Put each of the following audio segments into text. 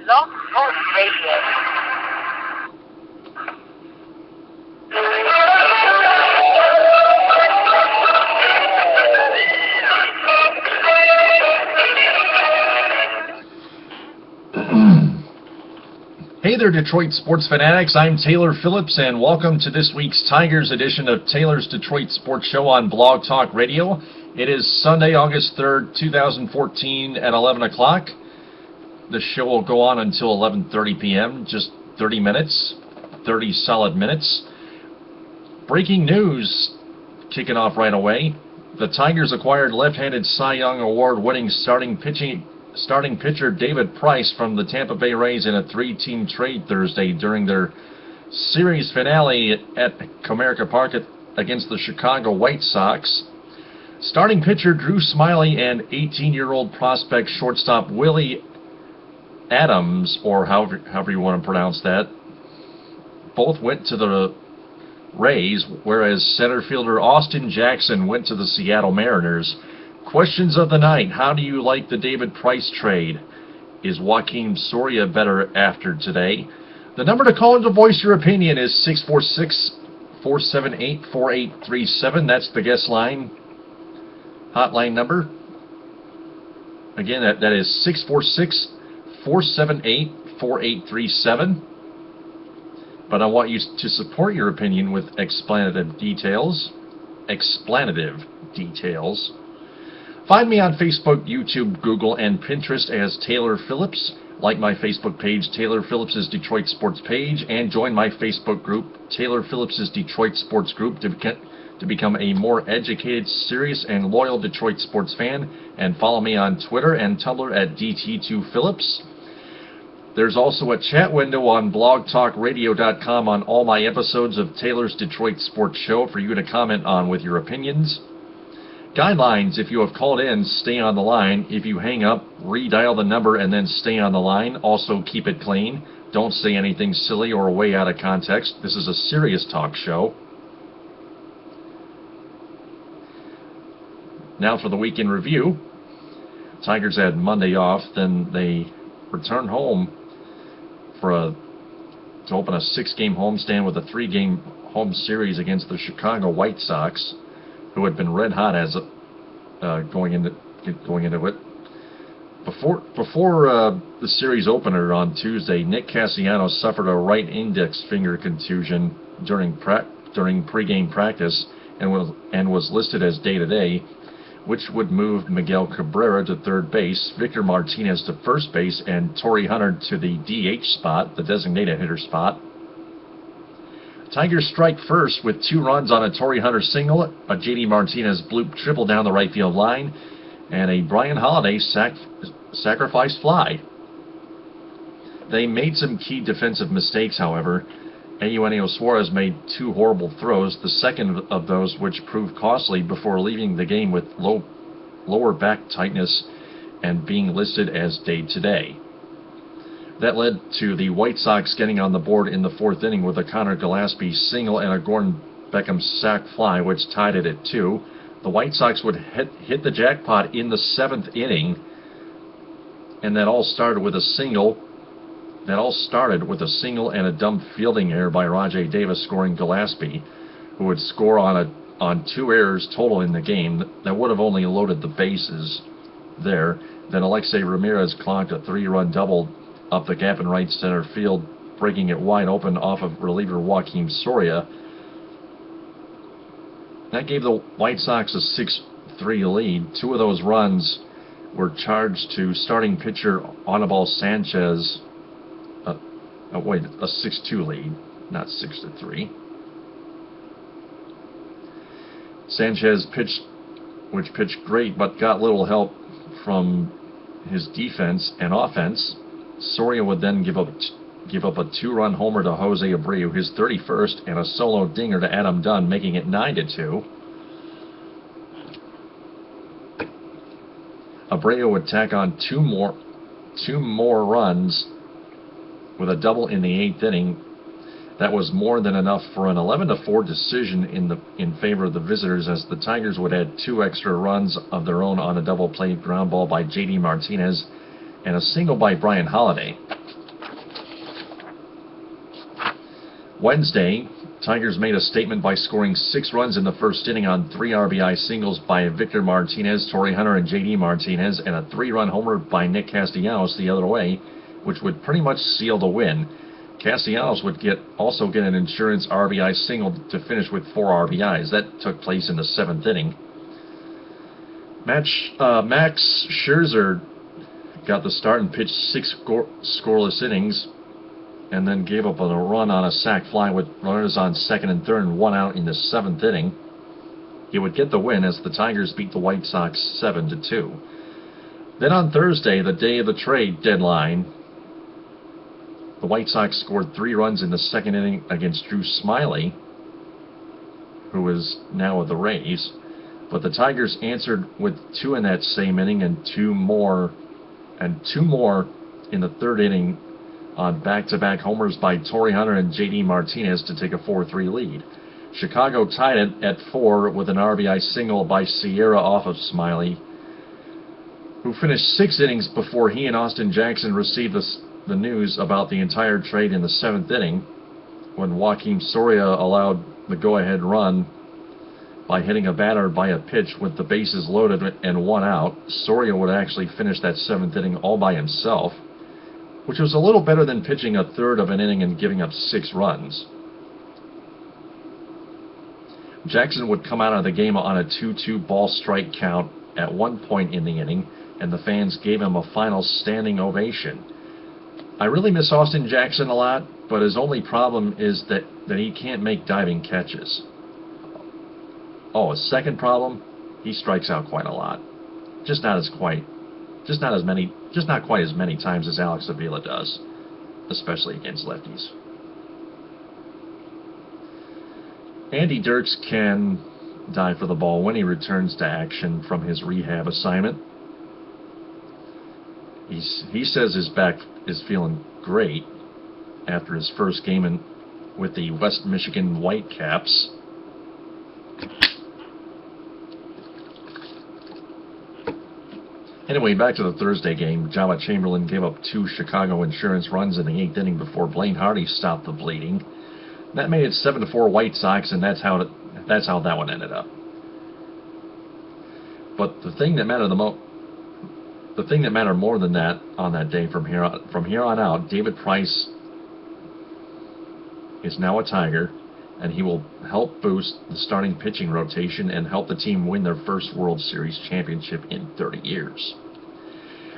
Blog Talk Radio. Hey there, Detroit sports fanatics. I'm Taylor Phillips, and welcome to this week's Tigers edition of Taylor's Detroit Sports Show on Blog Talk Radio. It is Sunday, August 3rd, 2014 at 11 o'clock. The show will go on until 11:30 p.m., just 30 minutes, 30 solid minutes. Breaking news kicking off right away. The Tigers acquired left-handed Cy Young Award-winning starting pitcher David Price from the Tampa Bay Rays in a three-team trade Thursday during their series finale at Comerica Park against the Chicago White Sox. Starting pitcher Drew Smyly and 18-year-old prospect shortstop Willie Adams, or however you want to pronounce that, both went to the Rays, whereas center fielder Austin Jackson went to the Seattle Mariners. Questions of the night. How do you like the David Price trade? Is Joakim Soria better after today? The number to call in to voice your opinion is 646-478-4837. That's the guest line. Hotline number. Again, that is 646-478-4837. But I want you to support your opinion with explanative details. Find me on Facebook, YouTube, Google, and Pinterest as Taylor Phillips. Like my Facebook page, Taylor Phillips' Detroit Sports page, and join my Facebook group, Taylor Phillips' Detroit Sports Group, to become a more educated, serious, and loyal Detroit sports fan. And follow me on Twitter and Tumblr at DT2Phillips. There's also a chat window on blogtalkradio.com on all my episodes of Taylor's Detroit Sports Show for you to comment on with your opinions. Guidelines: if you have called in, stay on the line. If you hang up, redial the number and then stay on the line. Also, keep it clean. Don't say anything silly or way out of context. This is a serious talk show. Now for the week in review. Tigers had Monday off, then they returned home to open a 6-game homestand with a 3-game home series against the Chicago White Sox, who had been red hot as going into it. Before the series opener on Tuesday, Nick Cassiano suffered a right index finger contusion during pregame practice and was listed as day-to-day, which would move Miguel Cabrera to third base, Victor Martinez to first base, and Torrey Hunter to the DH spot, the designated hitter spot. Tigers strike first with 2 runs on a Torrey Hunter single, a J.D. Martinez bloop triple down the right field line, and a Brian Holiday sacrifice fly. They made some key defensive mistakes, however. Eugenio Suarez made 2 horrible throws, the second of those which proved costly before leaving the game with lower back tightness and being listed as day-to-day. That led to the White Sox getting on the board in the 4th inning with a Connor Gillespie single and a Gordon Beckham sac fly, which tied it at 2. The White Sox would hit the jackpot in the 7th inning, and that all started with a single and a dumb fielding error by Rajai Davis, scoring Gillespie, who would score on 2 errors total in the game. That would have only loaded the bases there. Then Alexei Ramirez clocked a 3-run double up the gap in right center field, breaking it wide open off of reliever Joakim Soria. That gave the White Sox a 6-3 lead. 2 of those runs were charged to starting pitcher Anibal Sanchez. A 6-2 lead, not 6-3. Sanchez pitched great, but got little help from his defense and offense. Soria would then give up a 2-run homer to Jose Abreu, his 31st, and a solo dinger to Adam Dunn, making it 9-2. Abreu would tack on two more runs with a double in the 8th inning. That was more than enough for an 11-4 decision in favor of the visitors, as the Tigers would add 2 extra runs of their own on a double play ground ball by J.D. Martinez and a single by Brian Holiday. Wednesday, Tigers made a statement by scoring 6 runs in the first inning on 3 RBI singles by Victor Martinez, Torrey Hunter, and J.D. Martinez, and a 3-run homer by Nick Castellanos the other way, which would pretty much seal the win. Castellanos would also get an insurance RBI single to finish with 4 RBIs. That took place in the 7th inning. Max Scherzer got the start and pitched 6 scoreless innings, and then gave up a run on a sac fly with runners on second and third and 1 out in the 7th inning. He would get the win as the Tigers beat the White Sox 7-2. Then on Thursday, the day of the trade deadline, the White Sox scored 3 runs in the 2nd inning against Drew Smyly, who is now with the Rays. But the Tigers answered with 2 in that same inning and two more in the 3rd inning on back-to-back homers by Torrey Hunter and J.D. Martinez to take a 4-3 lead. Chicago tied it at 4 with an RBI single by Sierra off of Smyly, who finished 6 innings before he and Austin Jackson received the news about the entire trade in the 7th inning, when Joakim Soria allowed the go-ahead run by hitting a batter by a pitch with the bases loaded and 1 out. Soria would actually finish that 7th inning all by himself, which was a little better than pitching a third of an inning and giving up 6 runs. Jackson would come out of the game on a 2-2 ball strike count at one point in the inning, and the fans gave him a final standing ovation. I really miss Austin Jackson a lot, but his only problem is that he can't make diving catches. Oh, his second problem, he strikes out quite a lot. Just not quite as many times as Alex Avila does, especially against lefties. Andy Dirks can dive for the ball when he returns to action from his rehab assignment. He says his back is feeling great after his first game with the West Michigan Whitecaps. Anyway, back to the Thursday game. Java Chamberlain gave up 2 Chicago insurance runs in the 8th inning before Blaine Hardy stopped the bleeding. That made it 7-4 White Sox, and that's how that one ended up. But the thing that mattered more than that on that day from here on out, David Price is now a Tiger, and he will help boost the starting pitching rotation and help the team win their first World Series championship in 30 years.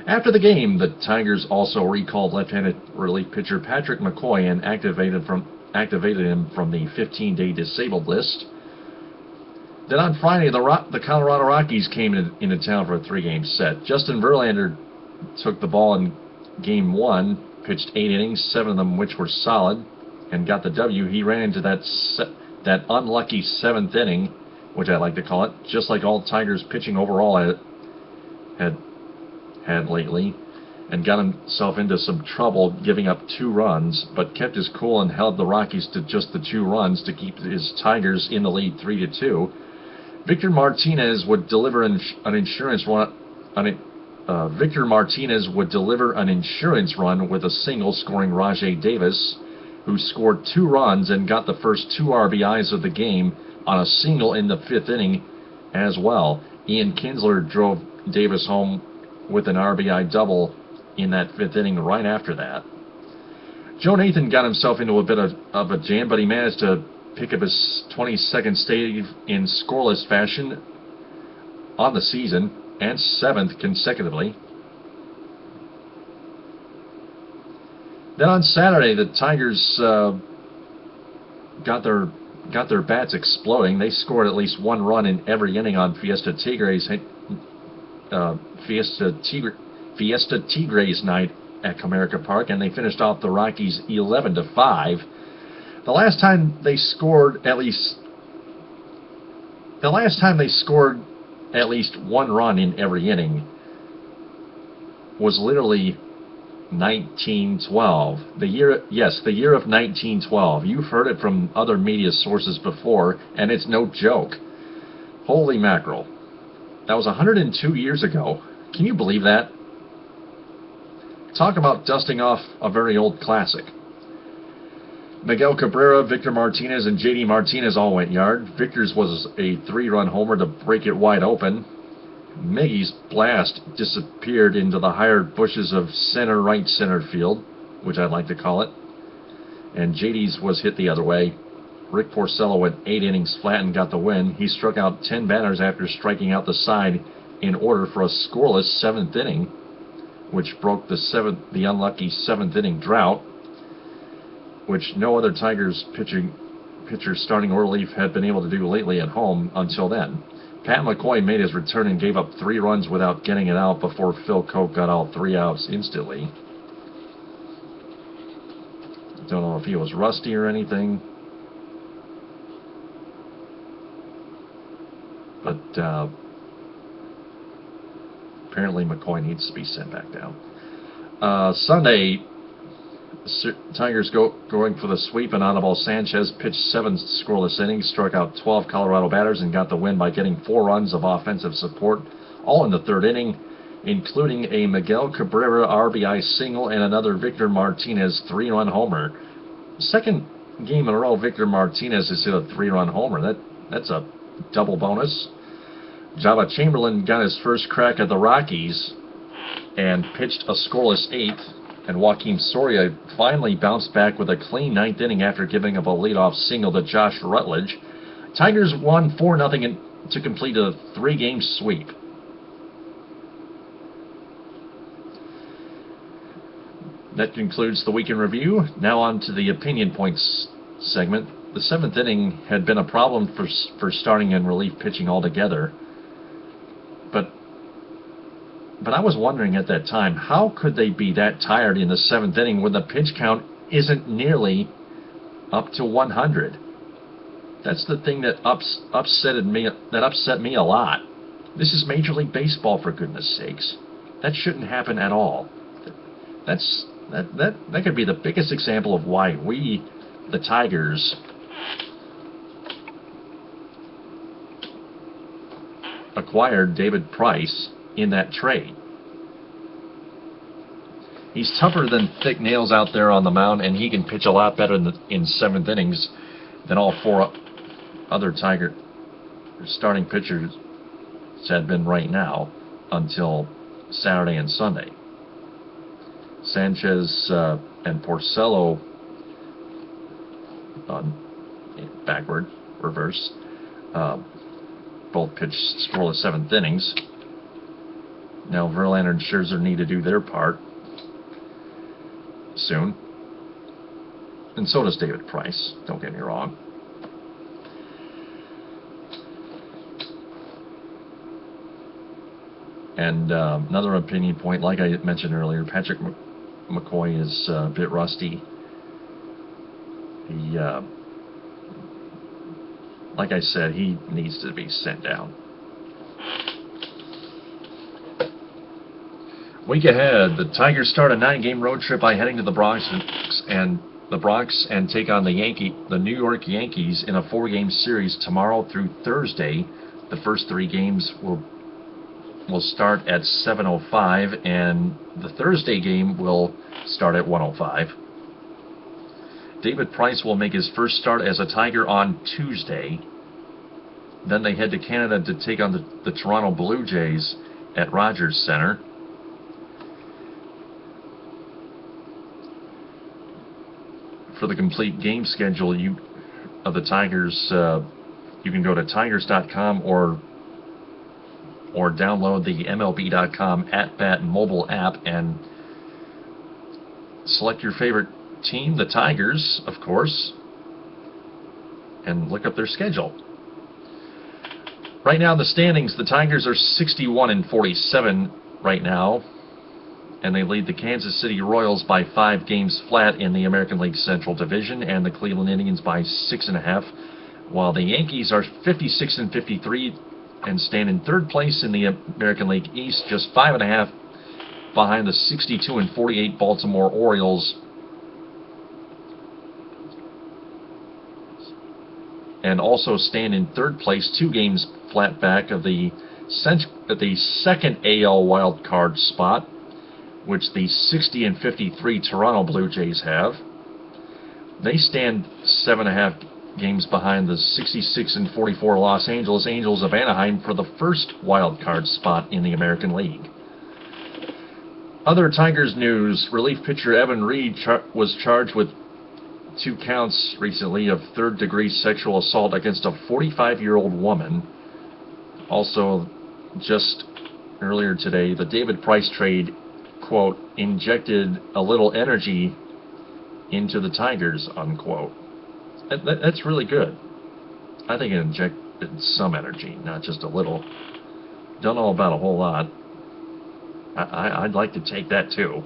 After the game, the Tigers also recalled left-handed relief pitcher Patrick McCoy and activated him from the 15-day disabled list. Then on Friday, the Colorado Rockies came into town for a 3-game set. Justin Verlander took the ball in Game 1, pitched 8 innings, 7 of them which were solid, and got the W. He ran into that unlucky 7th inning, which I like to call it, just like all Tigers pitching overall had lately, and got himself into some trouble giving up 2 runs, but kept his cool and held the Rockies to just the 2 runs to keep his Tigers in the lead 3-2. Victor Martinez would deliver an insurance run with a single, scoring Rajay Davis, who scored 2 runs and got the first 2 RBIs of the game on a single in the 5th inning as well. Ian Kinsler drove Davis home with an RBI double in that 5th inning right after that. Joe Nathan got himself into a bit of a jam, but he managed to pick up his 22nd save in scoreless fashion on the season, and 7th consecutively. Then on Saturday, the Tigers got their bats exploding. They scored at least 1 run in every inning on Fiesta Tigres night at Comerica Park, and they finished off the Rockies 11-5. The last time they scored at least 1 run in every inning was literally 1912. The year of 1912. You've heard it from other media sources before, and it's no joke. Holy mackerel. That was 102 years ago. Can you believe that? Talk about dusting off a very old classic. Miguel Cabrera, Victor Martinez, and J.D. Martinez all went yard. Victor's was a 3-run homer to break it wide open. Miggy's blast disappeared into the higher bushes of right center field, which I'd like to call it. And JD's was hit the other way. Rick Porcello went 8 innings flat and got the win. He struck out 10 batters after striking out the side in order for a scoreless 7th inning, which broke the unlucky 7th inning drought, which no other Tigers pitcher starting or relief had been able to do lately at home until then. Pat McCoy made his return and gave up 3 runs without getting it out before Phil Koch got all 3 outs instantly. Don't know if he was rusty or anything, but apparently McCoy needs to be sent back down. Sunday, Tigers going for the sweep, and Anibal Sanchez pitched 7 scoreless innings, struck out 12 Colorado batters, and got the win by getting 4 runs of offensive support, all in the 3rd inning, including a Miguel Cabrera RBI single and another Victor Martinez 3-run homer. Second game in a row Victor Martinez has hit a 3-run homer. That's a double bonus. Java Chamberlain got his first crack at the Rockies and pitched a scoreless 8th. And Joaquin Soria finally bounced back with a clean 9th inning after giving up a leadoff single to Josh Rutledge. Tigers won 4-0 to complete a 3-game sweep. That concludes the week in review. Now on to the opinion points segment. The 7th inning had been a problem for starting and relief pitching altogether. But I was wondering at that time, how could they be that tired in the 7th inning when the pitch count isn't nearly up to 100? That's the thing that upset me a lot. This is Major League Baseball, for goodness sakes. That shouldn't happen at all. That could be the biggest example of why we, the Tigers, acquired David Price in that trade. He's tougher than thick nails out there on the mound, and he can pitch a lot better in 7th innings than all 4 other Tiger starting pitchers had been right now until Saturday and Sunday. Sanchez and Porcello reverse, both pitched scoreless 7th innings. Now Verlander and Scherzer need to do their part soon. And so does David Price, don't get me wrong. And another opinion point, like I mentioned earlier, Patrick McCoy is a bit rusty. He, like I said, he needs to be sent down. Week ahead, the Tigers start a 9-game road trip by heading to the Bronx and take on the New York Yankees in a 4-game series tomorrow through Thursday. The first 3 games will start at 7:05, and the Thursday game will start at 1:05. David Price will make his first start as a Tiger on Tuesday. Then they head to Canada to take on the Toronto Blue Jays at Rogers Center. For the complete game schedule of the Tigers, you can go to Tigers.com or download the MLB.com at-bat mobile app and select your favorite team, the Tigers, of course, and look up their schedule. Right now in the standings, the Tigers are 61-47 right now, and they lead the Kansas City Royals by 5 games flat in the American League Central Division, and the Cleveland Indians by 6.5, while the Yankees are 56-53 and stand in 3rd place in the American League East, just 5.5 behind the 62-48 Baltimore Orioles, and also stand in 3rd place, 2 games flat back of the 2nd AL wild card spot, which the 60-53 Toronto Blue Jays have. They stand 7.5 games behind the 66-44 Los Angeles Angels of Anaheim for the first wild card spot in the American League. Other Tigers news: relief pitcher Evan Reed was charged with 2 counts recently of third-degree sexual assault against a 45-year-old woman. Also, just earlier today, the David Price trade, quote, injected a little energy into the Tigers, unquote. That's really good. I think it injected some energy, not just a little. Don't know about a whole lot. I'd like to take that too.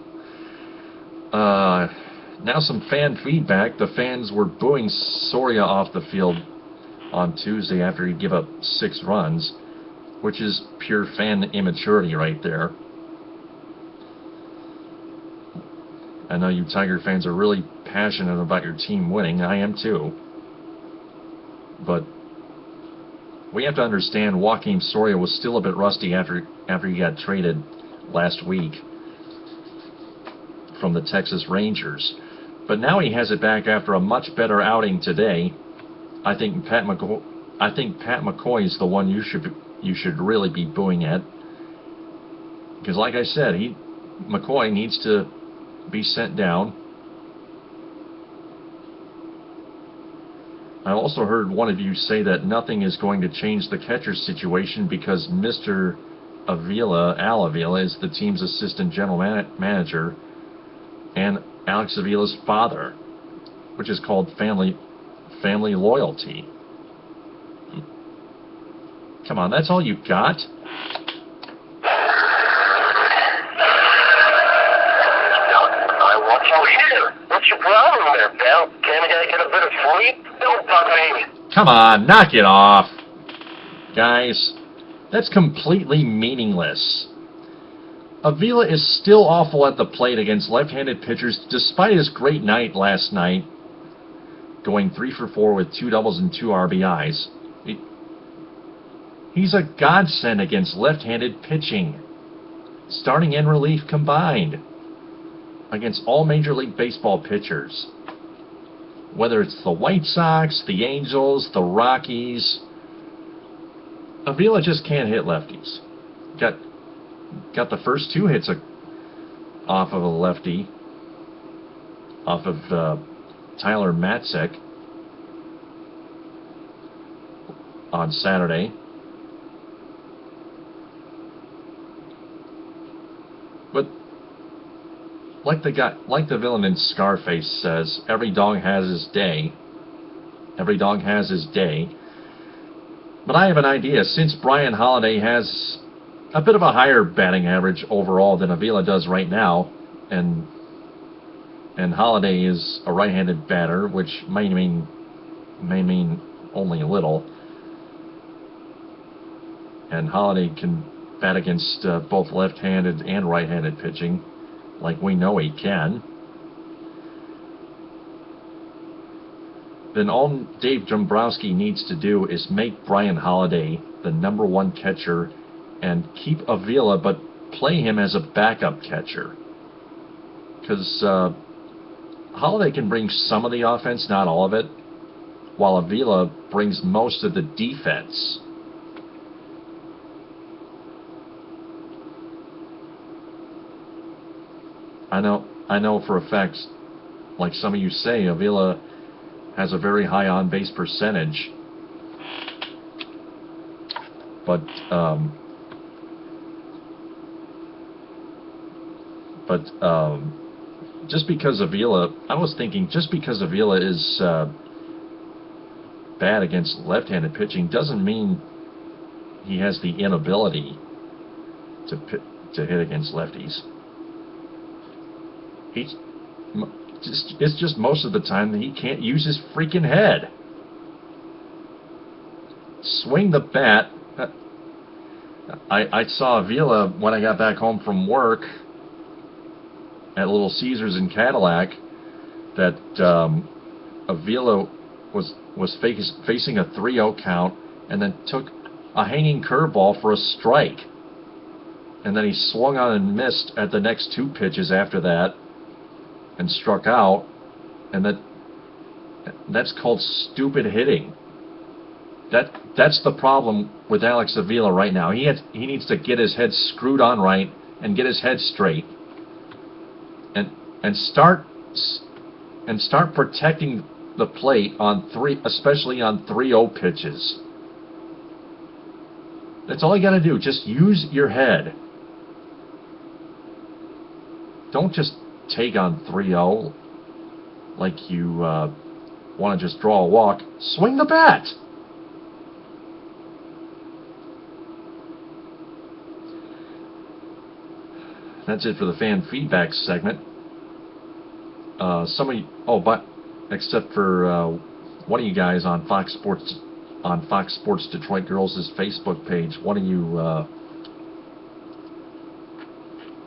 Now some fan feedback. The fans were booing Soria off the field on Tuesday after he'd give up 6 runs, which is pure fan immaturity right there. I know you Tiger fans are really passionate about your team winning. I am too. But we have to understand Joakim Soria was still a bit rusty after he got traded last week from the Texas Rangers. But now he has it back after a much better outing today. I think Pat McCoy is the one you should really be booing at. Because like I said, McCoy needs to be sent down. I also heard one of you say that nothing is going to change the catcher situation because Mr. Al Avila is the team's assistant general manager and Alex Avila's father, which is called family loyalty. Come on, that's all you got? What's your problem there, pal? Can't I get a bit of sleep? Don't bug me. Come on, knock it off. Guys, that's completely meaningless. Avila is still awful at the plate against left-handed pitchers despite his great night last night, going 3 for 4 with 2 doubles and 2 RBIs. He's a godsend against left-handed pitching, starting and relief combined, against all Major League Baseball pitchers. Whether it's the White Sox, the Angels, the Rockies, Avila just can't hit lefties. Got the first 2 hits off of a lefty, off of Tyler Matzek on Saturday. But like the villain in Scarface says, every dog has his day. Every dog has his day. But I have an idea. Since Brian Holiday has a bit of a higher batting average overall than Avila does right now, and Holiday is a right-handed batter, which may mean only a little, and Holiday can bat against both left-handed and right-handed pitching, like we know he can. Then all Dave Dombrowski needs to do is make Brian Holiday the #1 catcher and keep Avila, but play him as a backup catcher. Because Holiday can bring some of the offense, not all of it, while Avila brings most of the defense. I know for a fact, like some of you say, Avila has a very high on-base percentage. But just because Avila, I was thinking, just because Avila is bad against left-handed pitching doesn't mean he has the inability to hit against lefties. It's just most of the time that he can't use his freaking head. Swing the bat. I saw Avila when I got back home from work at Little Caesars in Cadillac, that Avila was facing a 3-0 count and then took a hanging curveball for a strike. And then he swung on and missed at the next 2 pitches after that and struck out, and That's called stupid hitting. That's the problem with Alex Avila right now. He needs to get his head screwed on right and get his head straight, and start protecting the plate especially on 3-0 pitches. That's all you got to do. Just use your head. Don't just take on 3-0 like you want to just draw a walk. Swing the bat. That's it for the fan feedback segment. Except for one of you guys on Fox Sports Detroit Girls' Facebook page, one of you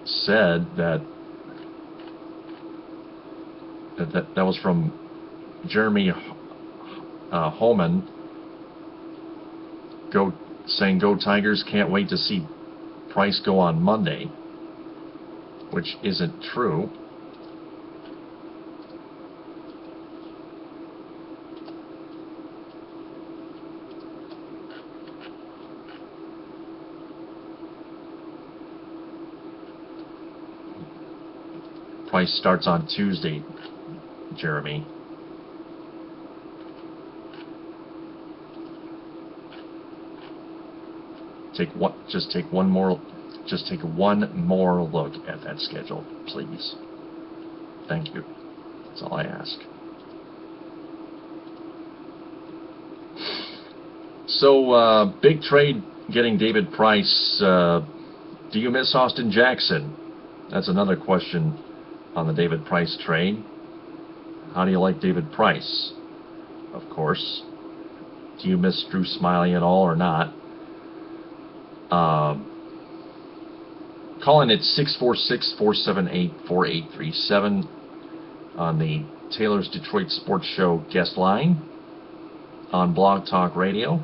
said that was from Jeremy Holman. Saying go Tigers, can't wait to see Price go on Monday, which isn't true. Price starts on Tuesday, Jeremy. Just take one more look at that schedule, please. Thank you. That's all I ask. So, big trade getting David Price. Do you miss Austin Jackson? That's another question on the David Price trade. How do you like David Price? Of course. Do you miss Drew Smiley at all or not? Call in at 646-478-4837 on the Taylor's Detroit Sports Show guest line on Blog Talk Radio.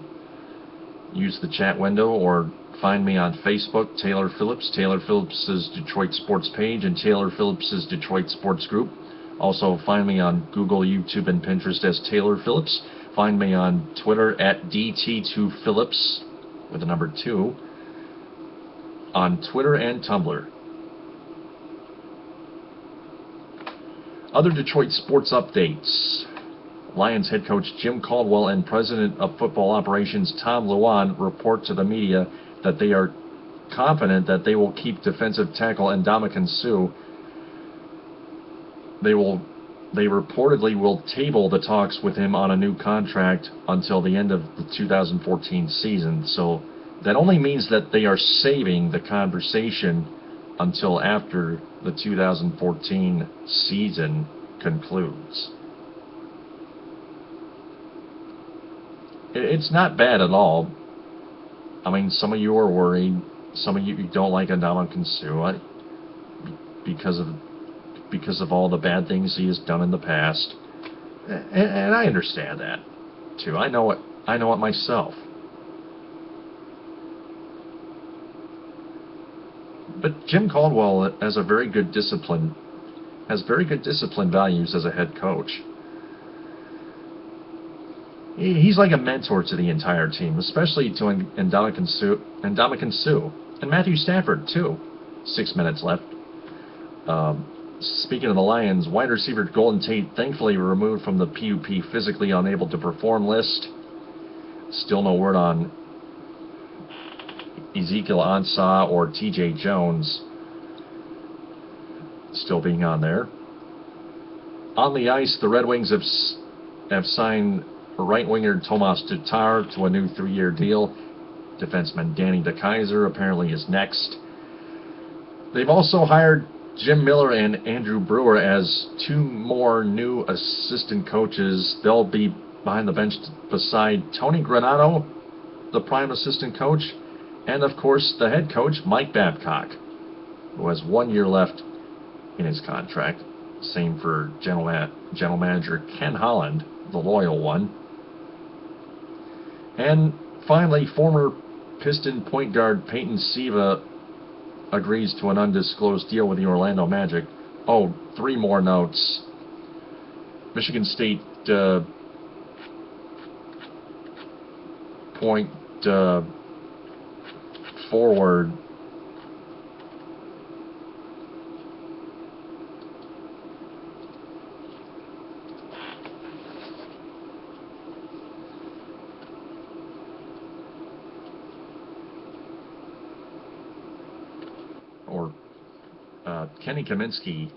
Use the chat window or find me on Facebook, Taylor Phillips, Taylor Phillips' Detroit Sports page, and Taylor Phillips' Detroit Sports Group. Also find me on Google, YouTube, and Pinterest as Taylor Phillips. Find me on Twitter at DT2Phillips with the number 2 on Twitter and Tumblr. Other Detroit sports updates. Lions head coach Jim Caldwell and president of football operations Tom Luan report to the media that they are confident that they will keep defensive tackle Ndamukong Suh. They reportedly will table the talks with him on a new contract until the end of the 2014 season. So that only means that they are saving the conversation until after the 2014 season concludes. It's not bad at all. I mean, some of you are worried. Some of you don't like Ndamukong Suh because of all the bad things he has done in the past, and I understand that too. I know it myself. But Jim Caldwell has very good discipline values as a head coach. He's like a mentor to the entire team, especially to Ndamukong Suh, and Matthew Stafford too. 6 minutes left. Speaking of the Lions, wide receiver Golden Tate thankfully removed from the PUP physically unable to perform list. Still no word on Ezekiel Ansah or TJ Jones still being on there. On the ice, the Red Wings have signed right winger Tomas Tatar to a new 3-year deal. Defenseman Danny DeKeyser apparently is next. They've also hired Jim Miller and Andrew Brewer as 2 more new assistant coaches. They'll be behind the bench beside Tony Granato, the prime assistant coach, and of course the head coach Mike Babcock, who has 1 year left in his contract. Same for general manager Ken Holland, the loyal one. And finally, former Piston point guard Peyton Siva agrees to an undisclosed deal with the Orlando Magic. Oh, 3 more notes. Michigan State forward or Kenny Kaminsky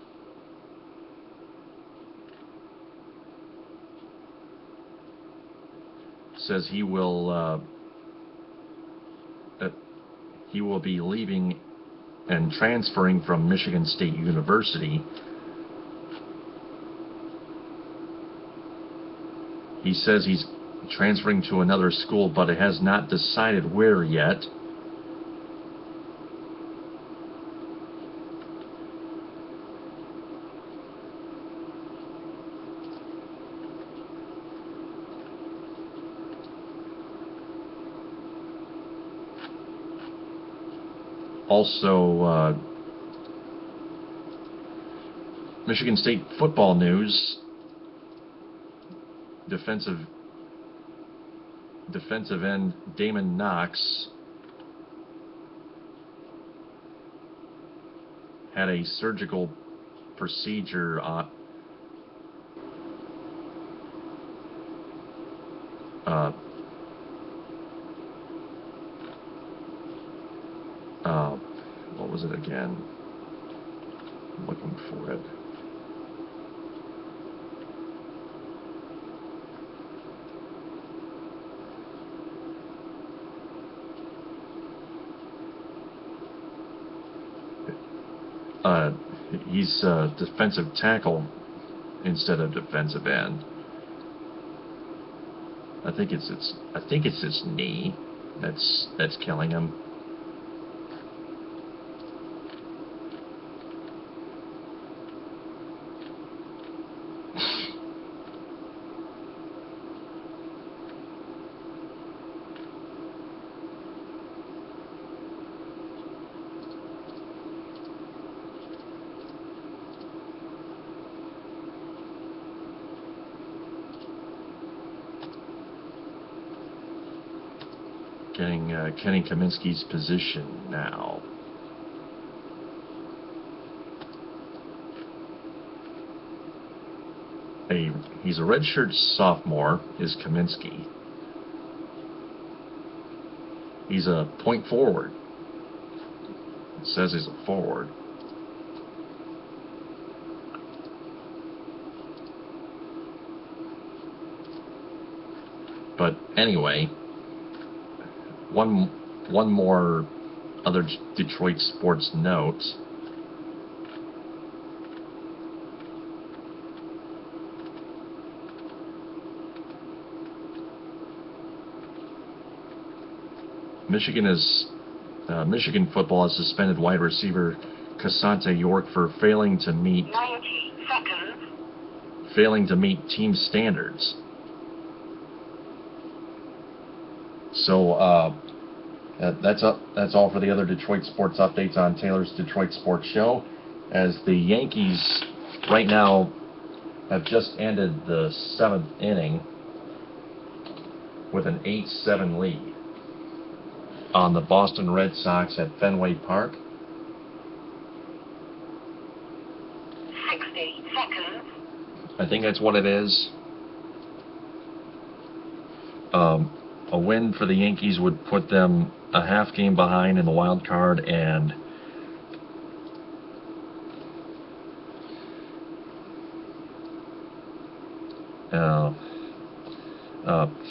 says he will be leaving and transferring from Michigan State University. He says he's transferring to another school, but it has not decided where yet. Also, Michigan State football news. Defensive end Damon Knox had a surgical procedure what was it again? I'm looking for it. He's defensive tackle instead of defensive end. I think it's his knee that's killing him. Getting Kenny Kaminsky's position now. He's a redshirt sophomore, is Kaminsky. He's a point forward. It says he's a forward. But anyway, one more other Detroit sports note. Michigan football has suspended wide receiver Cassante York for failing to meet 90 seconds. Team standards. So that's all for the other Detroit sports updates on Taylor's Detroit Sports Show. As the Yankees right now have just ended the 7th inning with an 8-7 lead on the Boston Red Sox at Fenway Park. 60 seconds. I think that's what it is. A win for the Yankees would put them a half game behind in the wild card and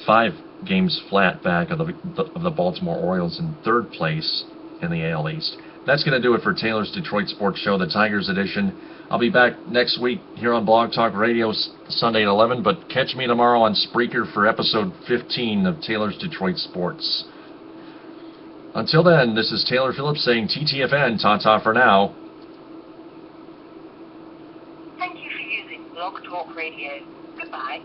five games flat back of the Baltimore Orioles in 3rd place in the AL East. That's going to do it for Taylor's Detroit Sports Show, the Tigers edition. I'll be back next week here on Blog Talk Radio Sunday at 11, but catch me tomorrow on Spreaker for episode 15 of Taylor's Detroit Sports. Until then, this is Taylor Phillips saying TTFN, ta-ta for now. Thank you for using Blog Talk Radio. Goodbye.